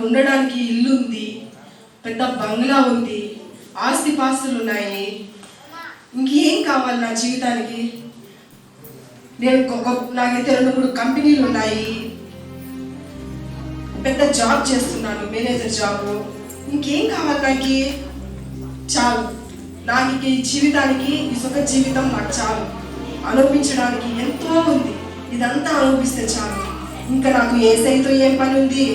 ఉండడానికి ఇల్లు ఉంది, పెద్ద బంగ్లా ఉంది, ఆస్తిపాస్తులు ఉన్నాయి. ఇంకేం కావాలి నా జీవితానికి? నాకైతే 2-3 కంపెనీలు ఉన్నాయి, పెద్ద జాబ్ చేస్తున్నాను, మేనేజర్ జాబ్. ఇంకేం కావాలి నాకు? చాలు. నాకు ఈ జీవితానికి, ఈ సుఖ జీవితం నాకు చాలు. అనుభవించడానికి ఎంతో ఉంది, ఇదంతా అనుభవిస్తే చాలు. ఇంకా నాకు ఏసైతో ఏం పని ఉంది?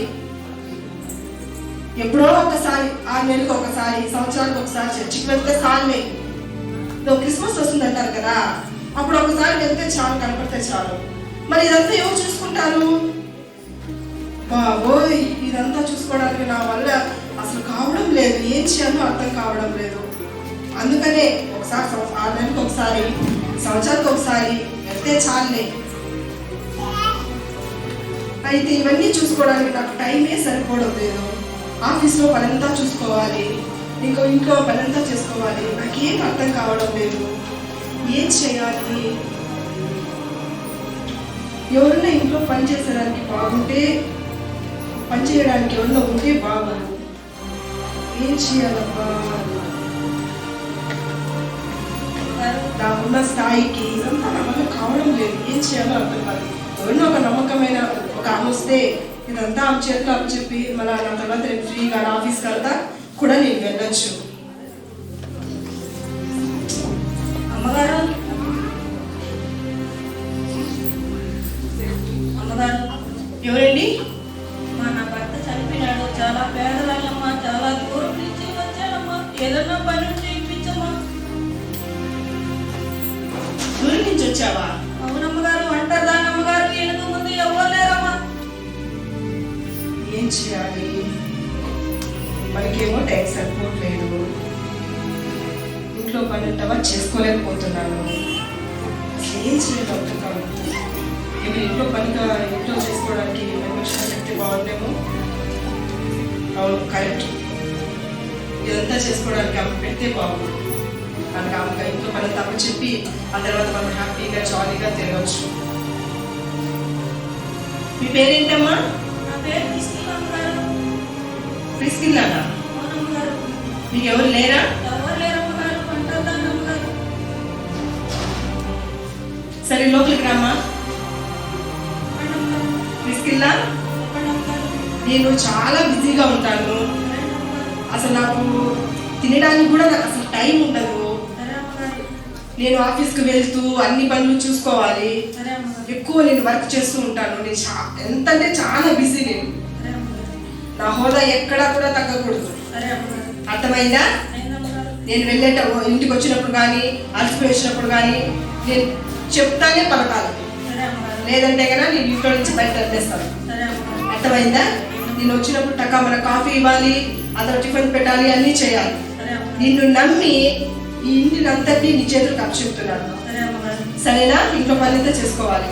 ఎప్పుడో ఒకసారి, 6 నెలలకు ఒకసారి, సంవత్సరానికి ఒకసారి చర్చికి వెళ్తే చాలులే. క్రిస్మస్ వస్తుంది అంటారు కదా, అప్పుడు ఒకసారి వెళ్తే చాలు, కనపడితే చాలు. మరి ఇదంతా ఎవరు చూసుకుంటారు? బాబోయ్, ఇదంతా చూసుకోవడానికి నా వల్ల అసలు కావడం లేదు. ఏం చేయాలో అర్థం కావడం లేదు. అందుకనే ఒకసారి 6 నెలలకు ఒకసారి, సంవత్సరానికి ఒకసారి వెళ్తే చాలులే. అయితే ఇవన్నీ చూసుకోవడానికి నాకు టైమే సరిపోవడం లేదు. ఆఫీస్లో పనంతా చూసుకోవాలి, ఇంట్లో పనంతా చేసుకోవాలి. నాకేం అర్థం కావడం లేదు. ఏం చేయాలి? ఎవరైనా ఇంట్లో పని చేసేదానికి బాగుంటే, పని చేయడానికి ఎవరైనా ఉంటే బాగుంది. ఏం చేయాలబ్బా? నాకున్న స్థాయికి ఇదంతా నా వల్ల కావడం లేదు. ఏం చేయాలో అర్థం కాదు. ఎవరినో ఒక నమ్మకమైన ఒక ఆమె వస్తే ఇదంతా ఆమె చేతిలో అప్పచెప్పి మళ్ళీ నా తర్వాత నేను ఫ్రీగా ఆఫీస్కి వెళ్తా కూడా నేను వెళ్ళొచ్చు. అమ్మగారు, ఎవరండి? నా భర్త చనిపోయినాడు. చాలా పేదవాళ్ళమ్మా, చాలా దూరం నుంచి వచ్చానమ్మా. ఏదన్నా పని ఉంటే ఇప్పించమ్మా. దూరం నుంచి వచ్చావా? అవునమ్మగారు. అంటారు వెనుక ముందు ఎవరు లేరమ్మా. ఏం చేయాలి? మనకేమో టైం సరిపోవట్లేదు. ఇంట్లో పని ఉంటావా చేసుకోలేకపోతున్నాను. ఏం చేయాలి అర్థం కాదు. ఇవి ఇంట్లో చేసుకోవడానికి వచ్చిన శక్తి బాగుండేమో. అవును, కరెక్ట్. ఇదంతా చేసుకోవడానికి ఆమె పెడితే బాగుంది. మనకు ఆమె ఇంట్లో పని తప్ప చెప్పి ఆ తర్వాత మనం హ్యాపీగా జాలీగా తిరగచ్చు. మీ పేరేంటమ్మా? నా పేరు ప్రిస్కిల్లా అమ్మగారు. ప్రిస్కిల్లానా? అవునమ్మగారు. మీకు ఎవరు లేరా? ఎవరు లేరమ్మగారు. అంటారు. సరే, లోపలికి రామ్మా. ప్రిస్కిల్లా, నేను చాలా బిజీగా ఉంటాను. అసలు నాకు తినడానికి కూడా నాకు అసలు టైం ఉండదు. నేను ఆఫీస్కి వెళ్తూ అన్ని పనులు చూసుకోవాలి. ఎక్కువ నేను వర్క్ చేస్తూ ఉంటాను. నేను ఎంతంటే చాలా బిజీ. నా హోదా ఎక్కడా కూడా తగ్గకూడదు. అర్థమైందా? నేను ఇంటికి వచ్చినప్పుడు కానీ, అలసిపోయి వచ్చినప్పుడు కానీ నేను చెప్తానే పలకాలి. లేదంటే కదా నేను ఇంట్లో నుంచి బయట వెళ్ళేస్తాను. అర్థమైందా? నేను వచ్చినప్పుడు టకా మన కాఫీ ఇవ్వాలి, అతను టిఫిన్ పెట్టాలి, అన్నీ చేయాలి. నిన్ను నమ్మి ఈ ఇంటిని అంతటి నీ చేతులకు అప్పచెప్తున్నాను. సరేనా? ఇంట్లో పని అంతా చేసుకోవాలి.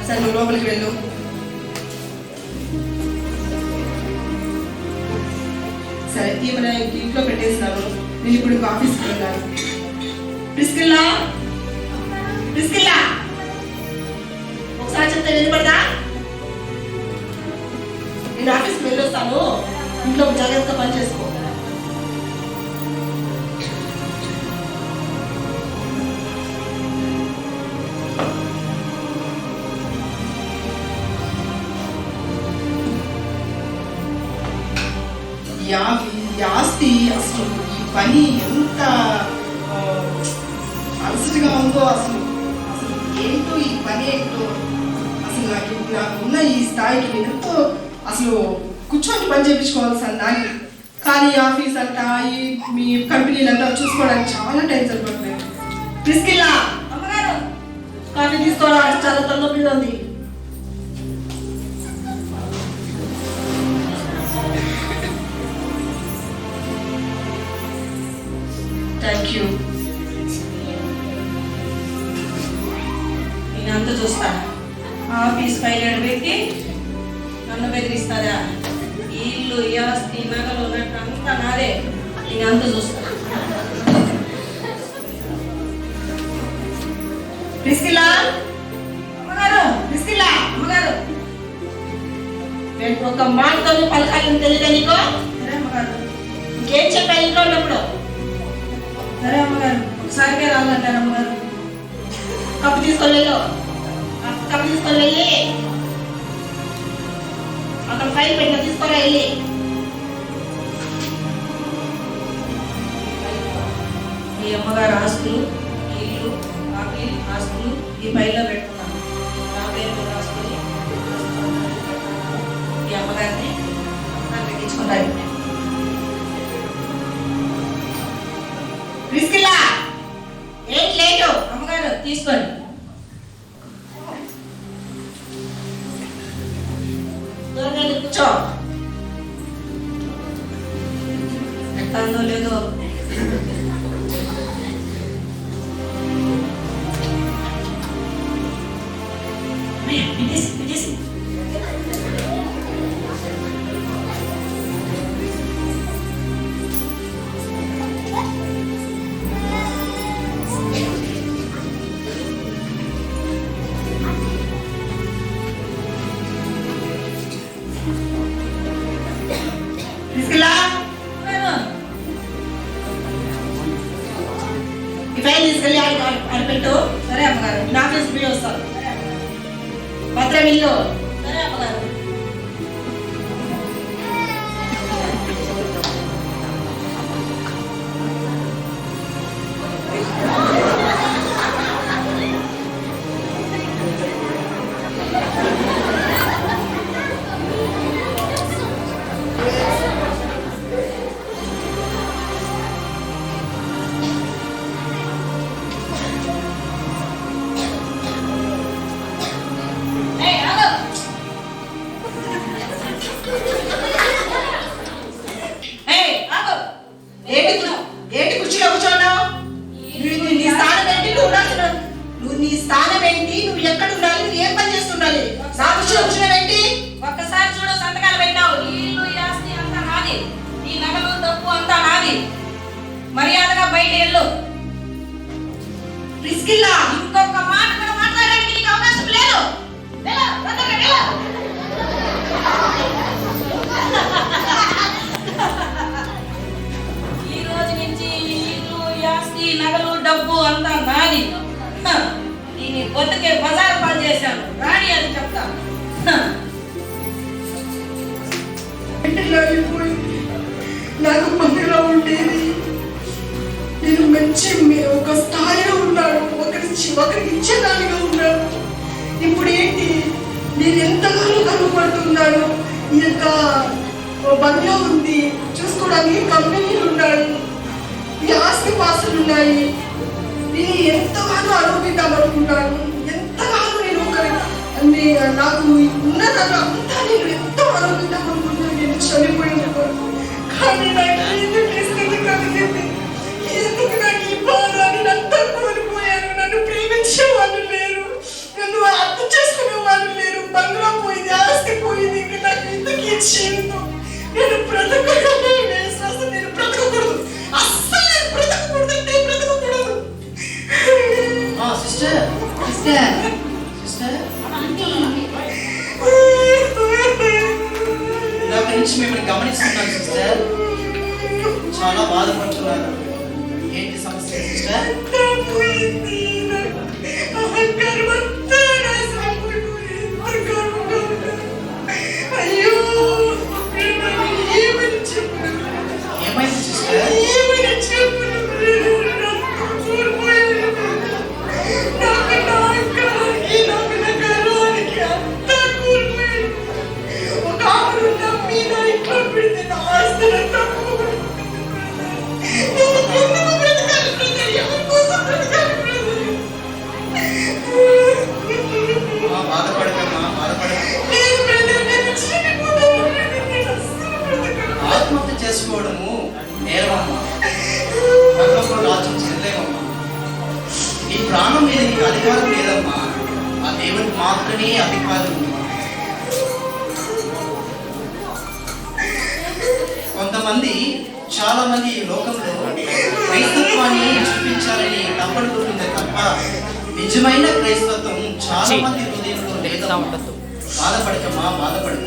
సరే, నువ్వు లోపలికి వెళ్ళు. సరే, ఈమె ఇంట్లో పెట్టేసినాను. నేను ఇప్పుడు ఆఫీస్కి వెళ్ళాను. ప్రిస్కిల్లా, ఒకసారి చెప్తే వినపడదా? నేను ఆఫీస్కి వెళ్ళొస్తాను. ఇంట్లో జాగ్రత్తగా పని చేసుకో. ఆస్తి, అసలు ఈ పని ఎంత అలసటగా ఉందో, అసలు ఏంటో ఈ పని ఏంటో. అసలు నాకున్న ఈ స్థాయికి నేను ఎంతో అసలు కూర్చొని పని చేయించుకోవాల్సిన దాన్ని. కానీ ఆఫీస్ అంతా, మీ కంపెనీలంతా చూసుకోవడానికి చాలా టైం సరిపడుతుంది. ప్రిస్కిల్లా, అమ్మగారు, కాఫీ తీసుకోరా, చాలా తలనొప్పిగా ఉంది. Thank you. నేను అంత చూస్తాను. ఆఫీస్ ఫైల్ పెట్టి నన్ను బెదిరిస్తారా? ఇల్లు, ఆస్తి, నగలు ఉన్నట్టు అంతా నాదే. నేను అంత చూస్తాను. ప్రిస్కిల్లా, అమ్మగారు, ప్రిస్కిల్లా, అమ్మగారు, ఒక మాటతో పలకాలని తెలియదా నీకు? సరే అమ్మగారు. ఇంకేం చెప్పాలి ఇంట్లో ఉన్నప్పుడు? సరే అమ్మగారు. ఒకసారికే రాలంటారు అమ్మగారు. కప్పు తీసుకొని వెళ్ళు. కప్పు తీసుకొని వెళ్ళి అక్కడ ఫైల్ పెట్టిన తీసుకొని వెళ్ళి ఈ అమ్మగారు ఆస్తులు, ఇల్లు, ఆకలి, ఆస్తులు ఈ ఫైల్లో పెట్టుకున్నాను. నా పేరు మీద రాసుకొని ఈ అమ్మగారిని నాకు ఎక్కించుకుంటాను. తీసుకెళ్ళా. ఏంటి లేటు? అమ్మగారు తీసుకోండి. త్వరగా వెళ్ళి కూర్చో. ఎట్టాందో లేదో పిటిసి. తీసుకెళ్ళా. ఈ ఫైల్ తీసుకెళ్ళి ఆడపెట్టు. సరే అమ్మగారు. నా ఆఫీస్ బిల్ వస్తాను. భద్రం ఇల్లు. సరే అమ్మగారు. ఏంటి కుర్చీలో కూర్చోన్నావు? నీ స్థానం ఏంటి? నీ స్థానం ఏంటి? నువ్వు ఎక్కడ ఉండాలి? నువ్వు ఏం పని చేస్తుండాలి? నా కుర్చీలో కూర్చున్నావేంటి? ఒక్కసారి చూడు, సంతకాలు పెట్టావు. ఈ ఇల్లు, ఈ ఆస్తి అంతా నాది. ఈ నగలు, డబ్బు అంతా నాది. మర్యాదగా బయట వెళ్ళు. ప్రిస్కిల్లా, ఇంకొక మాట కూడా మాట్లాడడానికి నీకు అవకాశం లేదు. వెళ్ళు, తొందరగా వెళ్ళు. ఈ రోజు నుంచి ఈ ఇల్లు, ఈ ఆస్తి, నగలు, డబ్బు అంతా నాది. దీన్ని బతుకే బజారు పాలు చేశాను. రాణి అని చెప్తా. నాకు బంగ్లా ఉండేది. నేను మంచి ఒక స్థాయిలో ఉన్నాను. ఒకరికి ఇచ్చేదానిగా ఉన్నాను. ఇప్పుడు ఏంటి, నేను ఎంతగానో కనుపడుతున్నాను. ఈ యొక్క బంగ్లా ఉంది, చూసుకోవడానికి కంపెనీలు ఉన్నాయి, ఈ ఆస్తి పాస్తులు ఉన్నాయి. నేను ఎంతగానో అనుభవిద్దాం అనుకుంటాను. ఎంతగానో నేను నాకు ఉన్నదాన్ని అంతా నేను ఎంతో అనుభవిద్దాం అనుకుంటున్నాను. నేను చనిపోయిన కానీ నాకు ఎందుకు ఈ స్థితి కలిగింది? ఎందుకు నాకు ఈ బాధ? నేను అంతా కోల్పోయాను. నన్ను ప్రేమించే వాళ్ళు లేరు, నన్ను అర్థం చేసుకునే వాళ్ళు లేరు. బంగ్లా పోయింది, ఆస్తి పోయింది. ఇంకా నాకు ఎందుకు ఈ జీవితం? నేను బ్రతకూడదు. నేను బ్రతకకూడదు. అస్సలు నేను బ్రతకకూడదు. నేను బ్రతకకూడదు. సిస్టర్ సిస్టర్ సిస్టర్ నాకు నుంచి మిమ్మల్ని గమనిస్తున్నాను సిస్టర్. చాలా బాధపడుతున్నారు. ఏంటి సమస్య సిస్టర్? అయ్యో, ఏమైంది సిస్టర్? బాధపడకమ్మా, బాధపడక. ఆత్మహత్య చేసుకోవడము నేరమమ్మా. పరలోకంలో రాజ్యం చెందలేమమ్మా. నీ ప్రాణం మీద నీకు అధికారం లేదమ్మా. ఆ దేవుడికి మాత్రమే అధికారం ఉంది. కొంతమంది, చాలా మంది ఈ లోకంలో క్రైస్తత్వాన్ని చూపించాలని తప్పడుకుంటుంది తప్ప నిజమైన క్రైస్తత్వం చాలా మంది హృదయంలో లేదా ఉండదు. బాధపడకమ్మా, బాధపడక.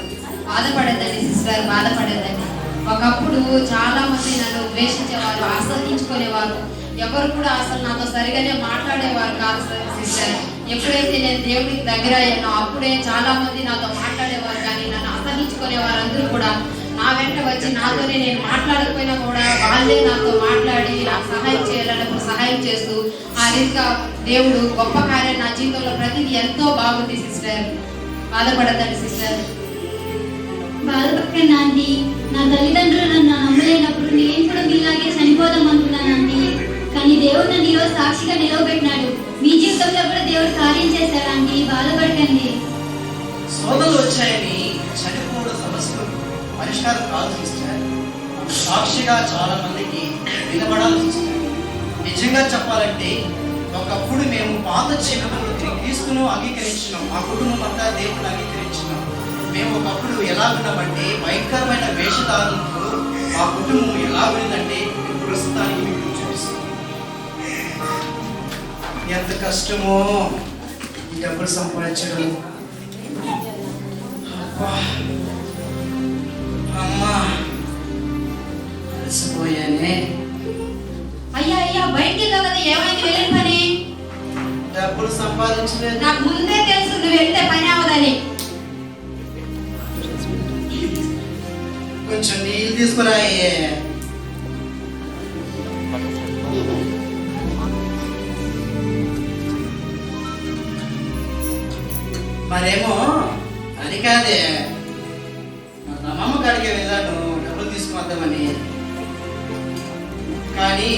బాధపడద్దండి సిస్టర్, బాధపడద్దండి. ఒకప్పుడు చాలా మంది నన్ను ద్వేషించేవారు, ఆస్వాదించుకునేవారు. ఎవరు కూడా అసలు నాతో సరిగానే మాట్లాడేవారు కాదు సిస్టర్. ఎప్పుడైతే నేను దేవుడికి దగ్గర అయ్యానో అప్పుడే చాలా మంది నాతో మాట్లాడేవారు, కానీ నన్ను ఆస్వాదించుకునేవారు అందరూ కూడా నా వెంట వచ్చి నాతోనే, నేను మాట్లాడకపోయినా కూడా వాళ్ళే నాతో మాట్లాడి నాకు సహాయం చేయాలన్నప్పుడు సహాయం చేస్తూ ఆ రీతిగా దేవుడు గొప్ప కార్యం నా జీవితంలో ప్రతిదీ ఎంతో బాగుంది సిస్టర్. బాధపడద్దండి సిస్టర్. బాధపడకండి ఆంటీ. నా తల్లిదండ్రులు నన్ను నమ్మలేనప్పుడు నేను కూడా మీలాగే చనిపోదాం అనుకున్నానండి. కానీ దేవుడు నన్ను ఈరోజు సాక్షిగా నిలవబెట్టినాడు. మీ జీవితంలో కూడా దేవుడు కార్యం చేశాడు ఆంటీ. బాధపడకండి. సోదరులు వచ్చాయని చనిపోవడం సమస్యకు పరిష్కారం కాదు సిస్టర్. సాక్షిగా చాలా మందికి నిలబడాలి సిస్టర్. నిజంగా చెప్పాలంటే ఒకప్పుడు మేము పాత జీవితంలో క్రీస్తును అంగీకరించినాం, మా కుటుంబం అంతా దేవుడిని అంగీకరించినాం. మేము ఒకప్పుడు ఎలా ఉన్నామంటే భయంకరమైన వేషధారులతో మా కుటుంబం ఎలా ఉందంటే ప్రస్తుతానికి మీకు చూపిస్తాం. ఎంత కష్టమో ఈ డబ్బులు సంపాదించడం. అమ్మా అలసిపోయానే. అయ్యా అయ్యా, బయటికి వెళ్ళావు కదా, ఏమైంది? వెళ్ళిన పని డబ్బులు సంపాదించలేదు. నాకు ముందే తెలుసు నువ్వు వెళ్తే పని అవ్వదని. కొంచెం నీళ్ళు తీసుకురాయే. మరేమో అది కాదే, మా అమ్మమ్మ కాడికి వెళ్ళాను డబ్బులు తీసుకువద్దామని. కానీ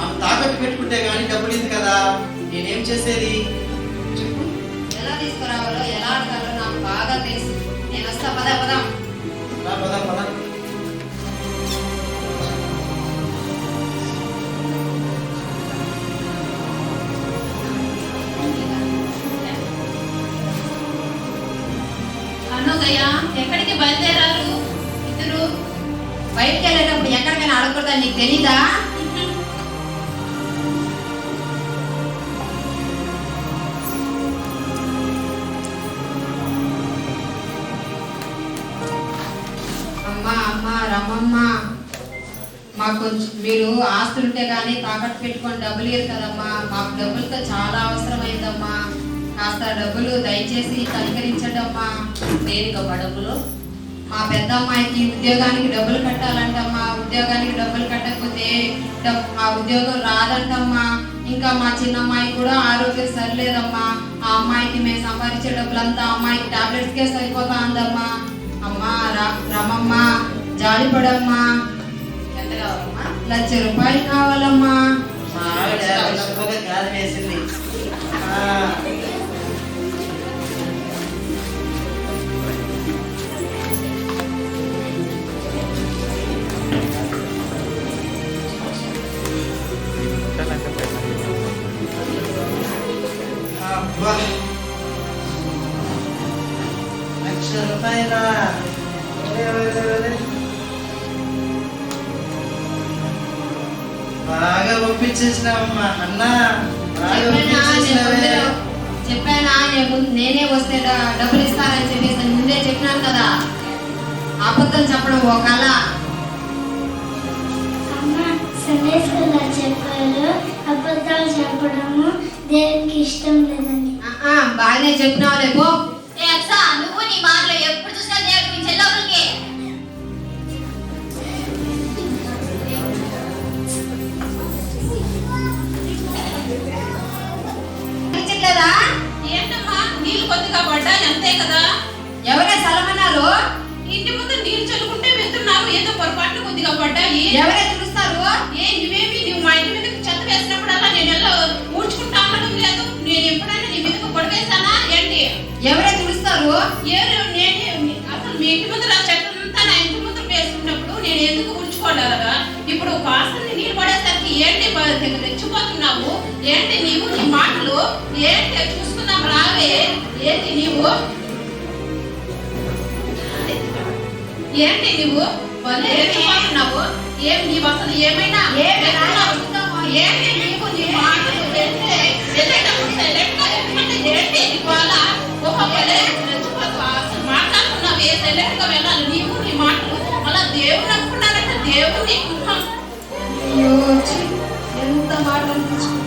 ఆమె తాకట్టు పెట్టుకుంటే కానీ డబ్బులు ఇది కదా, నేనేం చేసేది చెప్పు. ఎలా తీసుకురావాలో ఎలా అడగాలో నాకు బాగా తెలుసు. నేను వస్తా, పద పద. పద పద. అన్నోదయ్య, ఎక్కడికి బయలుదేరారు ఇద్దరు? బయటికి వెళ్ళేటప్పుడు ఎక్కడికైనా అడగకూడదని నీకు తెలీదా? అమ్మా అమ్మా రమ్మమ్మా, మాకు కొంచెం మీరు ఆస్తులుంటే కానీ తాకట్టు పెట్టుకొని డబ్బులు ఇయ్యరు కదమ్మా. మాకు డబ్బులతో చాలా అవసరమైందమ్మా. కాస్త డబ్బులు దయచేసి కనికరించడమ్మా. దేనికమ్మా డబ్బులు? మా పెద్ద అమ్మాయికి ఉద్యోగానికి డబ్బులు కట్టాలంటమ్మా. ఉద్యోగానికి డబ్బులు కట్టకపోతే ఆ ఉద్యోగం రాదంటమ్మా. ఇంకా మా చిన్న అమ్మాయి కూడా ఆరోగ్యం సరిలేదమ్మా. ఆ అమ్మాయికి మేము సంపాదించే డబ్బులంతా అమ్మాయికి టాబ్లెట్స్కే సరిపోతా ఉందమ్మా. అమ్మా రమమ్మా, జాలిపడమ్మా. ఎంత కావాలమ్మా? 1,00,000 రూపాయలు కావాలమ్మా. మా ఆవిడ విషపూగా గాలి వేసింది. అబ్బా, 1,00,000 రూపాయలా? బాగా ఒప్పించేసినావమ్మా అన్నా, బాగా ఒప్పించేసినావే. చెప్పానా నేనే వస్తే డబ్బులు ఇస్తానని చెప్పేసి ముందే చెప్పినాను కదా. అబద్ధం చెప్పడం ఒక కళ. అమ్మ సందేశంగా చెప్పారు, అబద్ధాలు చెప్పడము దేవునికి ఇష్టం లేదని. బాగానే చెప్పినావులే పో. నువ్వు నీ మాటలో ఎప్పుడు చూసినా దేవుడు మీ చెల్లెలకి లేదా? ఏంటమ్మా నీళ్ళు కొద్దిగా పడ్డాయి అంతే కదా. ఎవరే సలమన్నారు? ఇంటి ముందు నీళ్ళు చల్లుకుంటే వెళ్తున్నారు, ఏదో పొరపాట్లు కొద్దిగా పడ్డాయి. ఎవరే చూస్తారు? నువ్వేమి నువ్వు మా ఇంటి మీదకి చెత్త వేసినప్పుడల్లా నేను ఎలా ఊడ్చుకుంటా అనడం లేదు. నేను ఎప్పుడైనా నీ మీదకి పడివేస్తానా ఏంటి? ఎవరే చూస్తారు? అసలు మీ ఇంటి ముందు నా చెత్తంతా నా ఇంటి ముందు వేసుకున్నప్పుడు నేను ఎందుకు ఊడ్చుకోలేదా? ఇప్పుడు వాసన నీళ్ళు పడేసరికి ఏంటి తెచ్చిపోతున్నావు? ఏంటి నీవు నీ మాటలు ఏంటి? చూసుకుందాం రావే. ఏంటి నీవు తెచ్చిపోతున్నావు? ఏం నీ అసలు ఏమైనా ఏంటి నీకు నీ మాటలు వెళ్ళేటప్పుడు ఏంటి నీ వాళ్ళ అసలు మాట్లాడుతున్నావు? సైలెంట్ గా వెళ్ళాలి. నీవు నీ మాటలు అలా దేవుని అనుకున్నానంటే దేవుని అయ్యో ఛీ, ఎంత మాట అనిపించుకుంటున్నా.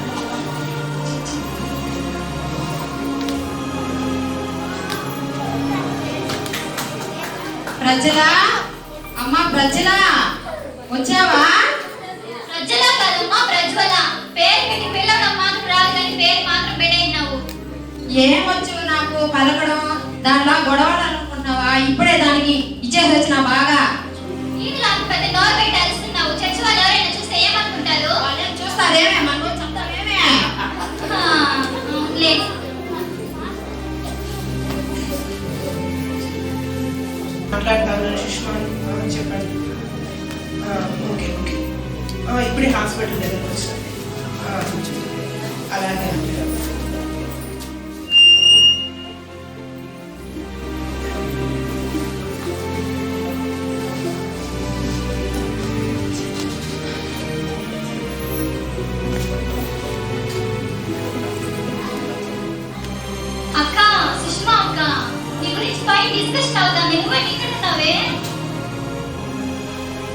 ప్రజలా, అమ్మా ప్రజలా, వచ్చావా? ప్రజ్వల కాదమ్మా, ప్రజ్వల. పేరు పెట్టి పిల్లడం మాత్రం రాదు కానీ పేరు మాత్రం పెట్టేసినావు. ఏమొచ్చు నాకు పలకడం, దాంట్లో గొడవలు అనుకుంటున్నావా? ఇప్పుడే దానికి ఇచ్చేసి వచ్చిన బాగా. నీకు నాకు పెద్ద నోరు పెట్టి అరుస్తున్నావు. చర్చి వాళ్ళు ఎవరైనా చూస్తే ఏమనుకుంటారు? వాళ్ళేం చూస్తారేమే, మనం చెప్తామేమే. అవునులే. మాట్లాడతాను సుష్మా, చెప్పండి. ఓకే ఓకే, ఇప్పుడే హాస్పిటల్ దగ్గరకు వచ్చాను. అలాగే అక్క, సుష్మా అక్క, నీ గురించి పై డిస్కషన్ అవుతాను. నువ్వు ఇక్కడ ఉన్నావే?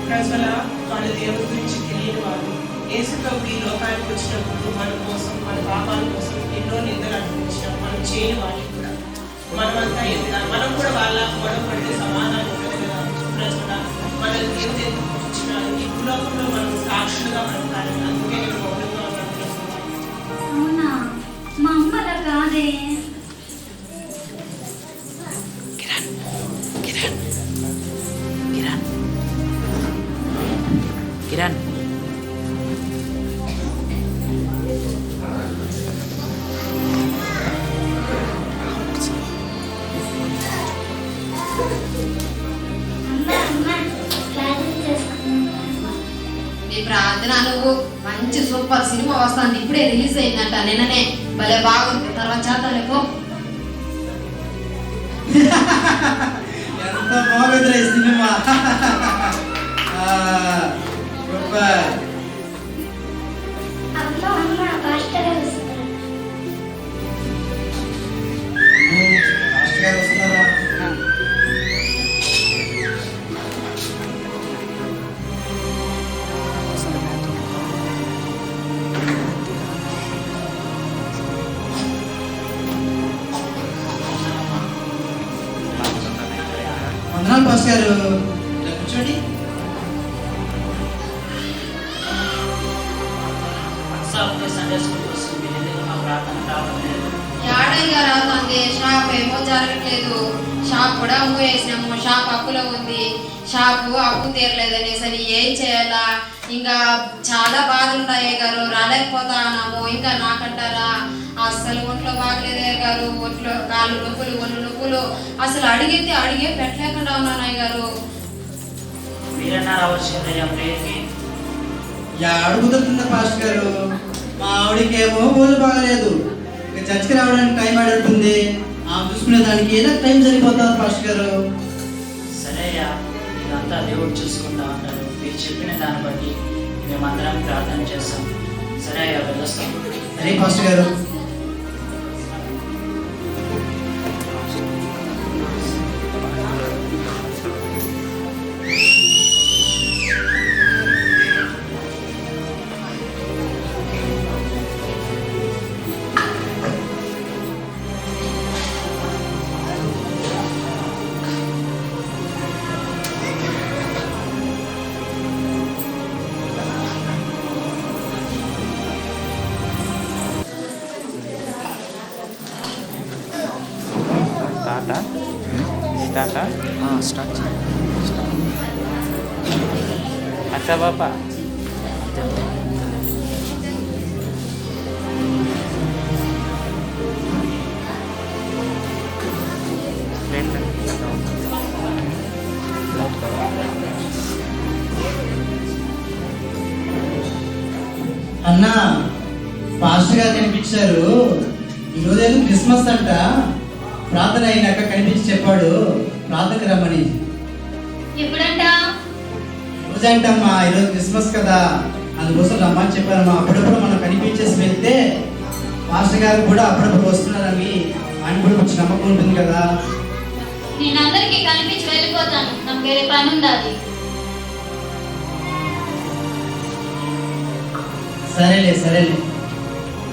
ప్రజల వాళ్ళు దేవుడి గురించి తెలియని వాళ్ళు. యేసు ప్రభు ఈ లోకానికి వచ్చినప్పుడు మన కోసం, మన పాపాల కోసం ఎన్నో నిందలు అనుభవించినాం. మనం చేయని వాటికి కూడా మనమంతా మనం కూడా వాళ్ళ గొడవ పడితే సమాధానం ఉండదు కదా. ప్రజల మన దేవుడు ఎందుకు పుట్టించినాడు? ఈ భూలోకంలో మనం సాక్షులుగా బ్రతకాలి. అందుకే నేను మౌనంగా ఉన్నాను. అవునా? మా అమ్మ అలా కాదే. కిరణ్, నీ ప్రార్థన నువ్వు మంచి సూపర్ సినిమా వస్తుంది, ఇప్పుడే రిలీజ్ అయిందంట నిన్ననే. భలే బాగుంది, తర్వాత చేద్దాంలేపో. ఎంత బాగుందిరా ఈ సినిమా. సూపర్. అమ్మ అమ్మ పాస్టర్ వస్తున్నారు. మాస్టర్ గారు వస్తున్నారా? వందనాలు పాస్ గారు, ఇలా కూర్చోండి. సండే స్కూల్ వస్తుంది, మా ప్రార్థన రావడం లేదు. ఏడయ్యా రాతుంది, షాప్ ఏమో జరగట్లేదు. షాప్ కూడా మూసేసినాము, షాప్ అప్పులో ఉంది. షాపు అప్పు తీరలేదనేసరి ఏం చేయాలా? ఇంకా చాలా బాధలు ఉన్నాయి గారు, రాలేకపోతాము. ఇంకా నాకంటారా, అస్సలు ఒంట్లో బాగలేదే గారు. ఒంట్లో కాళ్ళు నొప్పులు, ఒళ్ళు నొప్పులు, అసలు అడిగితే అడిగే పెట్టలేకుండా ఉన్నాను గారు. మీరన్నా రావచ్చిందయ్యా ప్రేయర్కి. అడుగుతుందా పాస్ గారు? మా ఆవిడకేమో ఊళ్ళు బాగలేదు, చర్చికి రావడానికి టైం అడుగుతుంది. ఆమె చూసుకునే దానికి ఏదో టైం సరిపోతుంది పాస్ గారు. సరే అయ్యా, ఇదంతా దేవుడు చూసుకుంటా ఉంటాడు. మీరు చెప్పిన దాన్ని బట్టి మేమందరం ప్రార్థన చేస్తాం. సరే అయ్యా, వెళ్ళొస్తాం. సరే పాస్ గారు. స్టార్ట్ అచ్చా బాబా. అన్నా, పాస్టర్ గారు కనిపించారు. ఈరోజు ఏదో క్రిస్మస్ అంట, ప్రార్థన అయినాక కనిపించి చెప్పాడు ప్రార్థనకు రమ్మని. ఎప్పుడంట? ఈరోజు అంటమ్మా, ఈరోజు క్రిస్మస్ కదా, అందుకోసం రమ్మని చెప్పారమ్మా. అప్పుడప్పుడు మనం కనిపించేసి వెళ్తే పాస్టర్ గారు కూడా అప్పుడప్పుడు వస్తున్నారని ఆయన కూడా కొంచెం నమ్మకం ఉంటుంది కదా. నేను అందరికీ కనిపించి వెళ్ళిపోతాను. నాకు వేరే పని ఉండాలి. సరేలే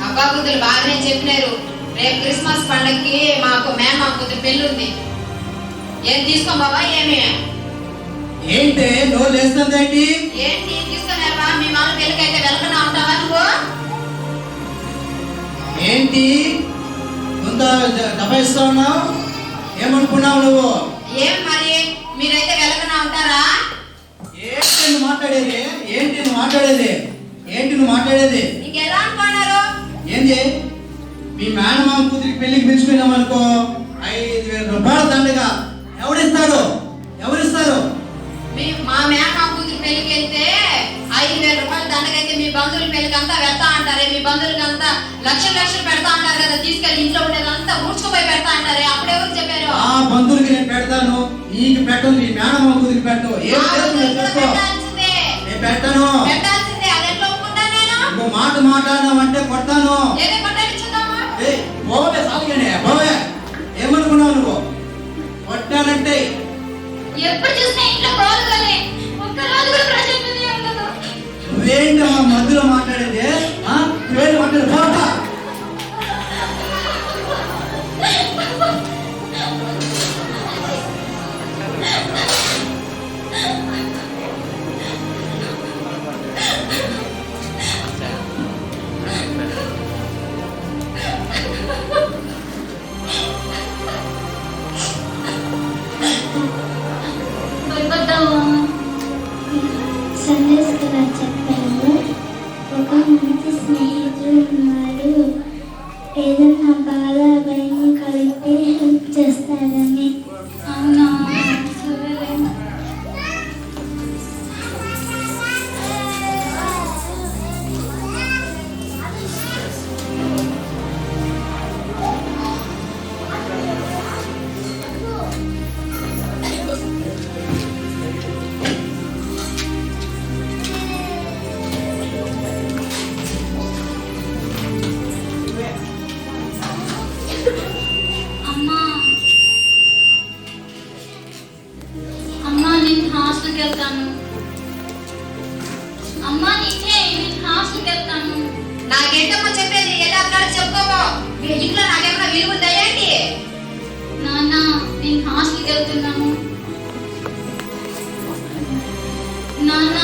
అబ్బా కూతురు బాగానే చెప్పినారు. రేపు క్రిస్మస్ పండగకి మాకు మా కూతురు పెళ్ళి ఉంది. ఏం తీసుకో బాబా. ఏమి ఏంటి నువ్వు లేస్తుందేంటి? ఏంటి తీసుకున్నావా? మీ మామ పెళ్ళికైతే వెళ్ళకుండా ఉంటావా నువ్వు? ఏంటి ముందు దబాయిస్తా ఉన్నావు? ఏమనుకున్నావు నువ్వు? ఏం మరి మీరైతే వెళ్ళకుండా ఉంటారా? ఏంటి నువ్వు మాట్లాడేది? ఇంకెలా అనుకున్నారు? ఏంది మీ మేనమామ కూతురికి పెళ్లికి పిలుచుకున్నాం అనుకో, 5,000 రూపాయల దండగా ఎవరిస్తారు? మా మేనమామ కూతురు పెళ్లికి వెళ్తే 5,000 రూపాయల దండకైతే మీ బంధువుల పెళ్లికి అంతా పెడతా అంటారే. మీ బంధువులకి అంతా లక్షలు పెడతా అంటారు కదా. తీసుకెళ్లి ఇంట్లో ఉండేదంతా ఊడ్చుకుపోయి పెడతా అంటారే. అప్పుడు ఎవరు చెప్పారు? ఆ బంధువులకి నేను పెడతాను, నీకు పెట్టను, మీ మేనమామ కూతురికి పెట్టను. ఏం పెట్టాల్సిందే. నేను పెట్టను. పెట్టాల్సిందే. అది ఎట్లా ఒప్పుకుంటా నేను? ఇంకో మాట మాట్లాడినావంటే కొడతాను. ఏదే కొట్టాలిచ్చుందామా? పోవే. ఏమనుకున్నావు నువ్వు? కొట్టానంటే ఎప్పుడు చూసినా ఇంట్లో గోలుగోలే. ఒక్క రోజు కూడా ప్రశాంతతే ఉండదు. నువ్వేంటమ్మా మధ్యలో మాట్లాడేది? నువ్వేంటి మాట్లాడేది? పోతా. సండే స్కూల్ చెప్పాను. ఒక మంచి స్నేహితుడు ఉన్నాడు. ఏదైనా బాధ భయం కలిగితే హెల్ప్ చేస్తాడని. అవునా? సరే. అమ్మా నేను హాస్టల్కి వెళ్తాను. నాకేంటమ్మా చెప్పేది? ఎలా అక్కడ చెప్పుకోవో. మీ ఇంట్లో నాకేమన్నా విలువ ఉందా ఏంటి? నాన్న నేను హాస్టల్కి వెళ్తున్నాను. నాన్న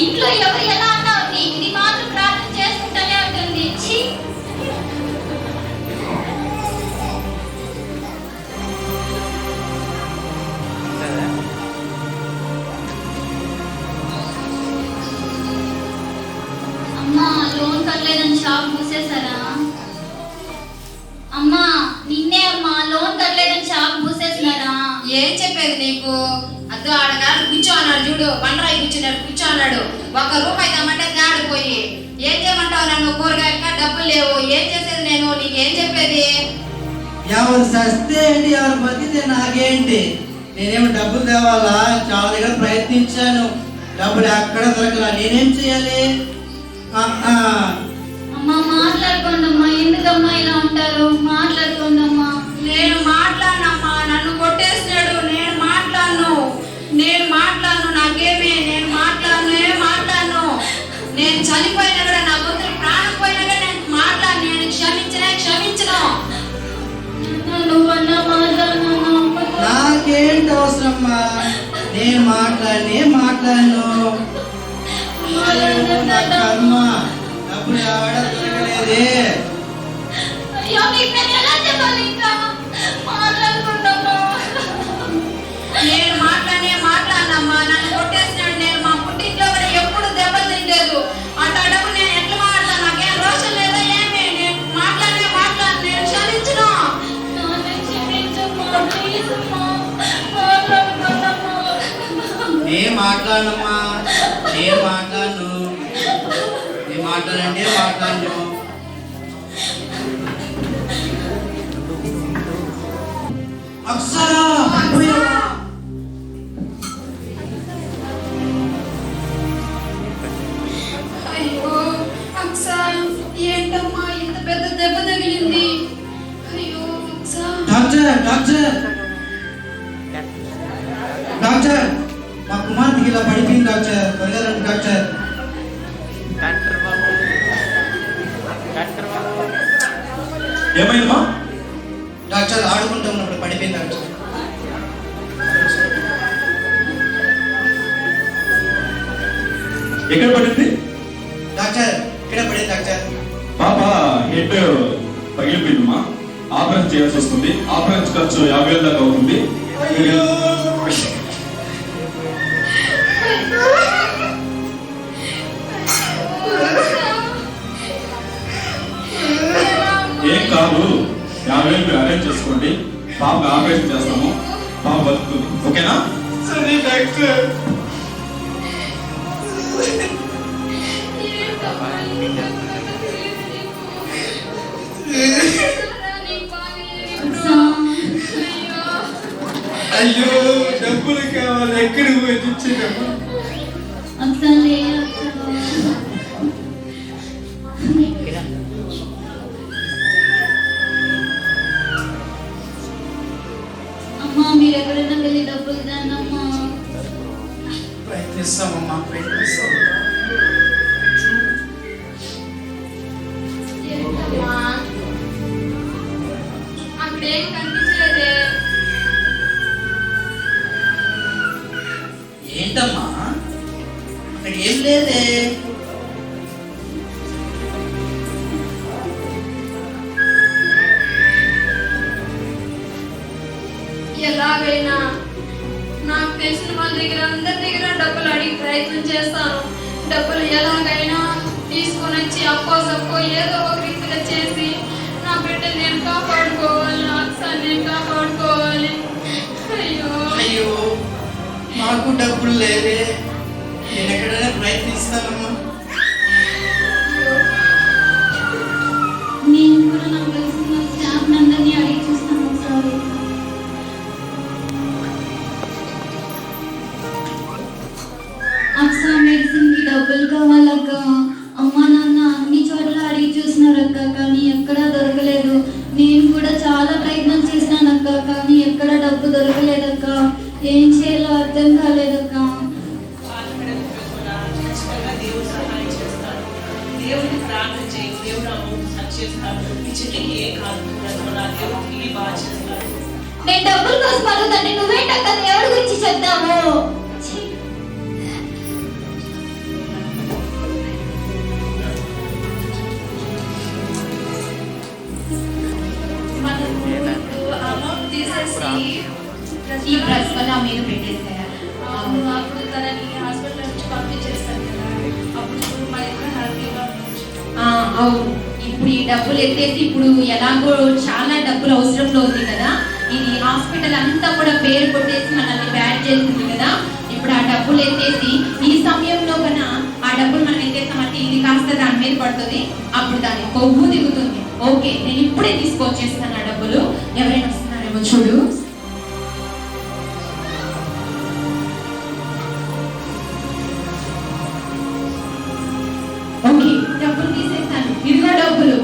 ఇంట్లో ఎవరు ఎలా అన్నావు? ఇది మాత్రం ప్రార్థన చేసుకుంటానే ఉంటుంది. అమ్మా లోన్ కట్టలేదని షాప్ మూసేశారా? అమ్మా నిన్నే అమ్మా లోన్ కట్టలేదని షాప్ మూసేసినారా? ఏం చెప్పేది నీకు? అదో ఆడగాడు కూర్చో అన్నాడు చూడు. బండరాయి కూర్చో అన్నాడు. 1 రూపాయి తమ్మంటే తేడిపోయి ఏం చేయమంటావు? నన్ను కూరగాయలక డబ్బులు లేవు. ఏం చేసేది నేను? నీకేం చెప్పేది? ఎవరు సస్తే ఏంటి, ఎవరు బతికితే నాకేంటి? నేనేమో డబ్బులు తేవాలా? చాలా దగ్గర ప్రయత్నించాను, డబ్బులు ఎక్కడ దొరకలా. నేనేం చేయాలి? అమ్మా మాట్లాడుకోండమ్మా. ఎందుకమ్మా ఇలా ఉంటారు? మాట్లాడుకోండమ్మా. నేను మాట్లాడనమ్మా. నన్ను కొట్టేసినాడు. నేను మాట్లాడను. నాకేమే? నేను మాట్లాడను. నేను చనిపోయినా కూడా, నా కూతురు ప్రాణం పోయినా కూడా నేను మాట్లాడను. నేను క్షమించను. నువ్వన్నా మాట్లాడను. నాకేంటి అవసరమ్మా? నేను మాట్లాడను. నా కర్మ, డబ్బులు ఎవడ దొరకలేదే. అయ్యో మీకు నేను ఎలా చెప్పాలి? ఇంకా మాట్లాడుకుంటామా? నేను మాట్లాడనమ్మా. నన్ను కొట్టేసినాడు. నేను మా పుట్టింట్లో కూడా ఎప్పుడు దెబ్బలు తినలేదు. అట్లాంటప్పుడు నేను ఎట్లా మాట్లాడతాను? నాకేం రోషం లేదా ఏమి? నేను మాట్లాడను. నేను క్షమించను. ప్లీజ్ అమ్మా మాట్లాడుకుంటామా? నేను మాట్లాడనమ్మా. నేను మాట్లాడను. అక్షరా అయ్యో అక్సా, ఏంటి డాక్టర్ డాక్టర్ డాక్టర్ మా కుమార్తెకి ఇలా పడిపోయింది డాక్టర్, త్వరగా రండి డాక్టర్. ఏమైందమ్మా? డాక్టర్ ఆడుకుంటూ ఉన్నప్పుడు పడిపోయింది డాక్టర్. ఎక్కడ పడింది? డాక్టర్ ఇక్కడ పడింది డాక్టర్. పాప హెడ్ పగిలిపోయిందమ్మా. ఆపరేషన్ చేయాల్సి వస్తుంది. ఆపరేషన్ ఖర్చు 50,000 దాకా అవుతుంది. ఏం కాదు, 50,000 అరేంజ్ చేసుకోండి. పాపకి ఆపరేషన్ చేస్తాము. పాప బతుకుతుంది. ఓకేనా? సరే డాక్టర్. అయ్యో డబ్బులు కావాలి, ఎక్కడికి పోయి తెచ్చేటప్పుడు. అసలే అమ్మా, మీరు ఎక్కడైనా వెళ్ళి డబ్బులు దానమ్మా. ప్రయత్నిస్తామమ్మా, ప్రయత్నిస్తాం. అక్కడేం కనిపించలేదే. ఏంటమ్మా అక్కడ ఏం లేదే. ఎలాగైనా నాకు తెలిసిన వాళ్ళ దగ్గర అందరి దగ్గర డబ్బులు అడిగి ప్రయత్నం చేస్తాను. డబ్బులు ఎలాగైనా తీసుకొని వచ్చి అప్పో సప్పో ఏదో ఒక రీతిగా చేసి నా బిడ్డని నేను కాపాడుకోవాలి, నా అక్సాన్ని నేను కాపాడుకోవాలి. అయ్యో అయ్యో మాకు డబ్బులు లేదే. నేను ఎక్కడైనా ప్రయత్నిస్తానమ్మా. నేను కూడా నాకు తెలిసిన స్టాఫ్ అందరినీ అడిగి చూస్తాను ఒకసారి. అక్సా మెడిసిన్ కి డబ్బులు కావాలక్క. అమ్మా నాన్న అన్ని చోట్ల అడిగి చూసినారక్క, కానీ ఎక్కడా దొరకలేదు. నేను కూడా చాలా ప్రయత్నం చేసినానక్క, కానీ ఎక్కడ డబ్బు దొరకలేదక్క. ఏం చేయాలో అర్థం కాలేదక్క. దేవుడు సహాయం చేస్తాడు. దేవుడిని ప్రార్థన చేయి, దేవుడు అమౌంట్ సర్చ్ చేస్తాడు. నీ చెల్లికి ఏ కాదు, దేవుడు తిరిగి బాగా చేస్తాడు. నేను డబ్బుల కోసం అడుగుతాను, నువ్వేంటక్క దేవుడి గురించి చెప్తావు. మనం ఇప్పుడు అమౌంట్ తీసేసి ఈ ప్రశ్న మీద పెట్టేసారు. అప్పుడు తనని హాస్పిటల్ నుంచి పంపించేస్తాను కదా, అప్పుడు మన ఇద్దరు హ్యాపీగా ఉండొచ్చు. అవును, ఇప్పుడు ఈ డబ్బులు ఎత్తేసి ఇప్పుడు ఎలాగో చాలా డబ్బులు అవసరంలో ఉంది కదా, ఇది హాస్పిటల్ అంతా కూడా పేరు కొట్టేసి మనల్ని బ్యాడ్ చేస్తుంది కదా. ఇప్పుడు ఆ డబ్బులు ఎత్తేసి ఈ సమయంలో కన్నా ఆ డబ్బులు మనం ఎత్తేస్తామంటే ఇది కాస్త దాని మీద పడుతుంది, అప్పుడు దాని కొవ్వు దిగుతుంది. ఓకే, నేను ఇప్పుడే తీసుకొచ్చేస్తాను ఆ డబ్బులు. ఎవరైనా వస్తున్నారేమో చూడు. ఓకే, డబ్బులు తీసేస్తాను. ఇదిగో డబ్బులు.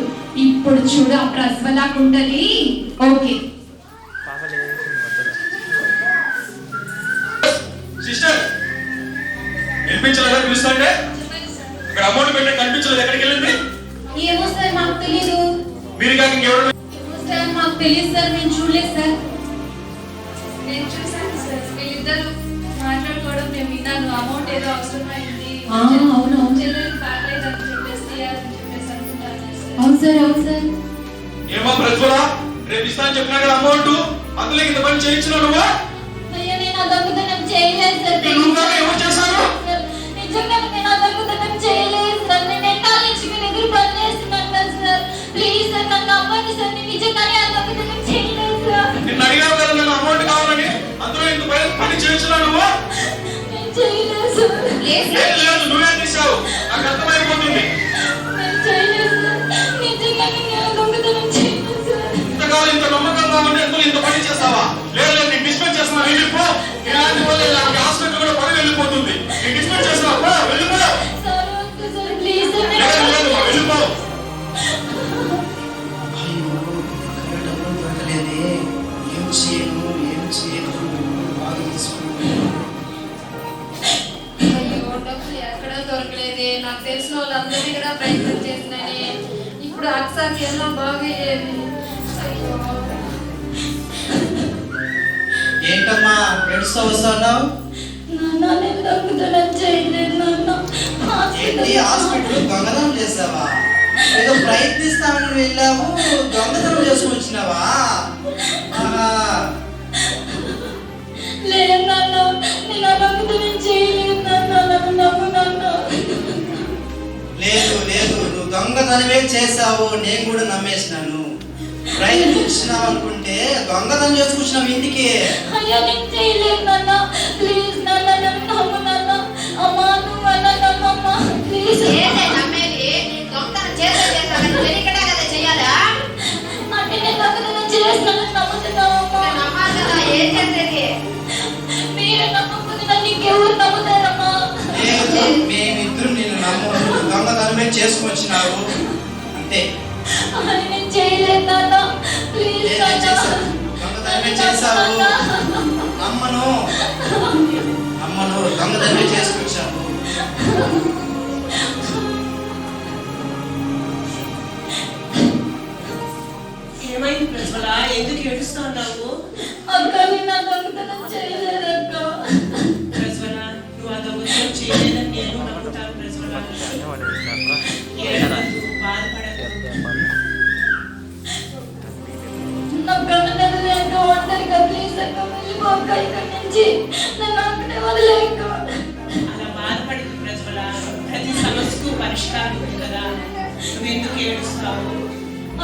ఇప్పుడు చూడు ఆ ప్రజ్వలాకుంటది. Okay, sister వినిపించలేదా? పిలుస్తుంటే ఇక్కడ అమౌంట్ పెట్టే కనిపించలేదు. ఎక్కడికి వెళ్ళింది? ఏమో సార్, మాకు తెలీదు. మీరు కాక ఇంకెవరు? ఏమో సార్, మాకు తెలియదు సార్, నేను చూడలేదు సార్. నేను చూసాను సార్, వీళ్ళిద్దరు మాట్లాడుకోవడం నేను విన్నాను. అమౌంట్ ఏదో అవసరమైంది, అవును చెల్లెలు బాగలేదని చెప్పేసి తీయాలని చెప్పేసి అనుకుంటాను సార్. అవును సార్, అవును సార్. ఏమో ప్రజ్వల, రేపు ఇస్తా అని చెప్పినా కదా అమౌంట్, అందులో ఇంత పని చేయించినావు నువ్వు? అయ్యో, నేను ఆ దొంగతనం చేయలేదు సార్. నువ్వు కాక ఎవరు చేశారు? నిజంగా నేను ఆ దొంగతనం చేయలేదు సార్. నేను ఎన్నాళ్ళ నుంచి మీ దగ్గర పని చేస్తున్నాను కదా సార్. ప్లీజ్ సార్, నన్ను నమ్మండి సార్. నేను నిజంగానే ఆ దొంగతనం చేయలేదు సార్. నిన్ను అడిగావు కదా నన్ను అమౌంట్ కావాలని, అందులో ఇంత పని చేయించినావు నువ్వు? నేను చేయలేదు సార్. లేదు లేదు, నువ్వే తీసావు, నాకు అర్థమైపోతుంది. నేను చేయలేదు సార్. నిజంగానే నేను ఆ దొంగతనం చేయలేదు సార్. ఇంతకాలం ఇంత నమ్మకంగా ఉంటే ఎందుకు ఇంత పని చేస్తావా? లేదు లేదు, నీకు డిస్పెన్స్ చేస్తున్నా, వెళ్ళిపో. ఇలాంటి వాళ్ళు హాస్పిటల్ కూడా పని వెళ్ళిపోతుంది. నీకు డిస్పెన్స్ చేస్తున్నా, వెళ్ళిపో. సార్ వద్దు సార్, ప్లీజ్ సార్. లేదు లేదు, వెళ్ళిపో. అయ్యో ఇక్కడ డబ్బులు దొరకలేదే. అప్పుడు అక్సాకి ఎలా బాగయ్యేది. అయ్యో. ఏంటమ్మా ఏడుస్తూ వస్తున్నావు? నాన్న నేను దొంగతనం చేయలేదు నాన్న. ఏంటి హాస్పిటల్ దొంగతనం చేసావా? ఏదో ప్రయత్నిస్తామని వెళ్ళావు, దొంగతనం చేసుకొచ్చినావా? లేదు నాన్న, నేను దొంగతనం చేయలేదు నాన్న. నన్ను నమ్ము నాన్న. లేదు లేదు, నువ్వు దొంగతనమే చేసావు, నేను కూడా నమ్మేసినాను. ప్రయత్నించినావు అనుకుంటే దొంగతనం చేసుకొచ్చినావు ఇంటికి. అయ్యో నేను చేయలేదు నాన్న. ప్లీజ్ నాన్న నన్ను నమ్ము నాన్న. అమ్మా నువ్వు అన్న నమ్మమ్మా ప్లీజ్. నమ్మేది దొంగతనం చేసాలని తెలియకడా కదా చెయ్యాలా? అంటే నేను దొంగతనం చేస్తానని నమ్ముతున్నావమ్మా. నమ్మాలి కదా, ఏం చేసేది? మీరు నమ్మకపోతే నన్ను ఇంకెవరు నమ్ముతారమ్మా? లేదు, మేమిద్దరు నిన్ను నమ్మము, దొంగతనమే చేసుకొచ్చినావు అంతే. అది నేను చేయలేదు నాన్న. ప్లీజ్ ఏం చేసావు? దొంగతనమే చేసావు. అమ్మను దొంగతనమే చేసుకొచ్చావు. ఏమైంది ప్రజ్వల? ఎందుకు ఏడుస్తున్నావు? అక్క నేను నా దొంగతనం చేయలేదు అక్క. ప్రజ్వల, నువ్వు ఆ దొంగతనం చేయలేదని నేను నమ్ముతాను ప్రజ్వల. ఏడవద్దు, బాధపడద్దు. నాకు కన్నదలు లేక ఒంటరిగా ప్లీజ్ అక్క వెళ్ళిపోక ఇక్కడి నుంచి. నన్ను అక్కడే వదిలేక. అలా బాధపడదు ప్రజ్వల, ప్రతి సమస్యకు పరిష్కారం ఉంది కదా, నువ్వెందుకు ఏడుస్తావు?